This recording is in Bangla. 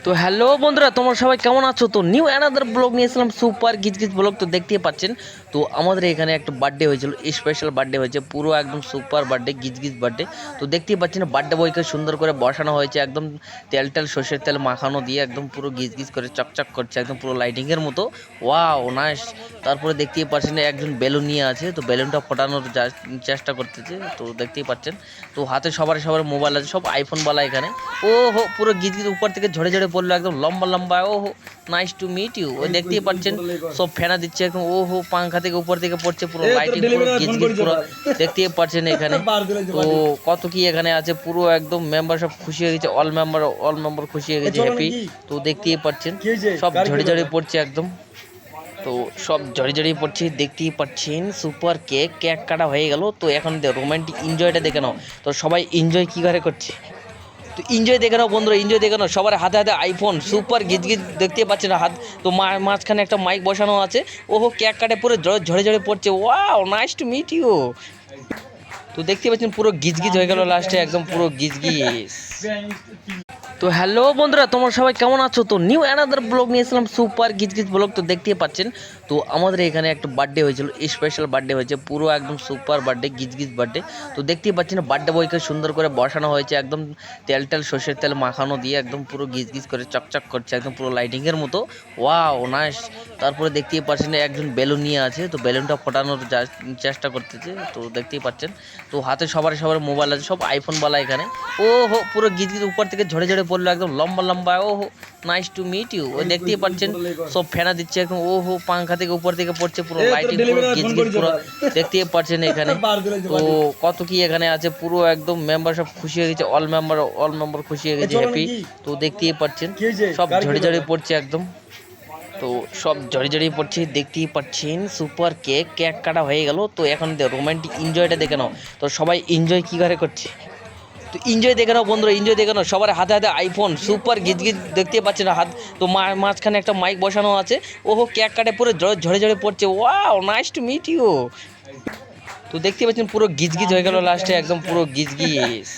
তো হ্যালো বন্ধুরা, তোমরা সবাই কেমন আছো? তো নিউ অ্যানাদার ব্লগ নিয়ে এসলাম, সুপার গিজগিজ ব্লগ। তো দেখতেই পাচ্ছেন, তো আমাদের এখানে একটা বার্থডে হয়েছিল, স্পেশাল বার্থডে হয়েছে, পুরো একদম সুপার বার্থডে, গিজগিজ বার্থডে। তো দেখতেই পাচ্ছেন বার্থডে বয়কে সুন্দর করে বসানো হয়েছে, একদম তেল তেল সর্ষের তেল মাখানো দিয়ে একদম পুরো গিজগিজ করে চকচক করছে, একদম পুরো লাইটিংয়ের মতো। Wow nice. তারপরে দেখতেই পাচ্ছেন একজন বেলুন নিয়ে আছে, তো বেলুনটা ফোটানোর চেষ্টা করতেছে, তো দেখতেই পাচ্ছেন। তো হাতে সবার সবার মোবাইল আছে, সব আইফোনওয়ালা এখানে। ও হো, পুরো গিজগিজ উপর থেকে ঝরে ঝরে পড়লো, একদম লম্বা লম্বা। ও হো, নাইস টু মিট ইউ। ওই দেখতেই পাচ্ছেন সব ফেনা দিচ্ছে একদম। ও হো, পাংখা থেকে উপর থেকে পড়ছে, পুরো লাইটিং, পুরো গিজগিজ পুরো দেখতেই পাচ্ছেন এখানে। তো কত কি এখানে আছে, পুরো একদম মেম্বার সব খুশি হয়ে গেছে, অল মেম্বার খুশি হয়ে গেছে, হ্যাপি। তো দেখতেই পাচ্ছেন সব ঝরে ঝরে পড়ছে একদম। তো সব ঝরে ঝরে পড়ছে, দেখতেই পাচ্ছেন সুপার কেক কাটা হয়ে গেল। তো এখন রোমান্টিক এনজয়টা দেখে নাও। তো সবাই এনজয় কি করে করছে, তো এনজয় দেখে নাও বন্ধুরা, এনজয় দেখে নাও। সবার হাতে হাতে আইফোন, সুপার গিজগিজ দেখতে পাচ্ছেন হাত। তো মাঝখানে একটা মাইক বসানো আছে। ওহো, কেক কাটে পুরো ঝরে ঝরে পড়ছে। Wow nice to meet you. তো দেখতে পাচ্ছেন পুরো গিজগিজ হয়ে গেল লাস্টে, একদম পুরো গিজগিজ। তো হ্যালো বন্ধুরা, তোমরা সবাই কেমন আছো? তো নিউ অ্যানাদার ব্লগ নিয়ে এসলাম, সুপার গিজগিজ ব্লগ। তো দেখতেই পাচ্ছেন, তো আমাদের এখানে একটা বার্থডে হয়েছিল, স্পেশাল বার্থডে হয়েছে, পুরো একদম সুপার বার্থডে, গিজগিজ বার্থডে। তো দেখতেই পাচ্ছেন বার্থডে বয়কে সুন্দর করে বসানো হয়েছে, একদম তেল তেল সর্ষের তেল মাখানো দিয়ে একদম পুরো গিজগিজ করে চকচক করছে, একদম পুরো লাইটিংয়ের মতো। Wow nice. তারপরে দেখতেই পাচ্ছেন একজন বেলুন নিয়ে আছে, তো বেলুনটা ফোটানোর চেষ্টা করতেছে, তো দেখতেই পাচ্ছেন। তো হাতে সবার সবার মোবাইল আছে, সব আইফোনওয়ালা এখানে। ও হো, পুরো গিজগিজ উপর থেকে ঝরে ঝরে পড়লো, একদম লম্বা লম্বা। ও হো, নাইস টু মিট ইউ। ওই দেখতেই পাচ্ছেন সব ফেনা দিচ্ছে একদম। ও হো, পাংখা থেকে উপর থেকে পড়ছে, পুরো লাইটিং, পুরো গিজগিজ পুরো দেখতেই পাচ্ছেন এখানে। তো কত কি এখানে আছে, পুরো একদম মেম্বার সব খুশি হয়ে গেছে, অল মেম্বার খুশি হয়ে গেছে, হ্যাপি। তো দেখতেই পাচ্ছেন সব ঝরে ঝরে পড়ছে একদম। তো সব ঝরে ঝরে পড়ছে, দেখতেই পাচ্ছেন সুপার কেক কাটা হয়ে গেল। তো এখন রোমান্টিক এনজয়টা দেখে নাও। তো সবাই এনজয় কি করে করছে, তো এনজয় দেখে নাও বন্ধুরা, এনজয় দেখে নাও। সবার হাতে হাতে আইফোন, সুপার গিজগিজ দেখতে পাচ্ছেন হাত। তো মাঝখানে একটা মাইক বসানো আছে। ওহো, কেক কাটে পুরো ঝরে ঝরে পড়ছে। Wow nice to meet you. তো দেখতে পাচ্ছেন পুরো গিজগিজ হয়ে গেল লাস্টে, একদম পুরো গিজগিজ।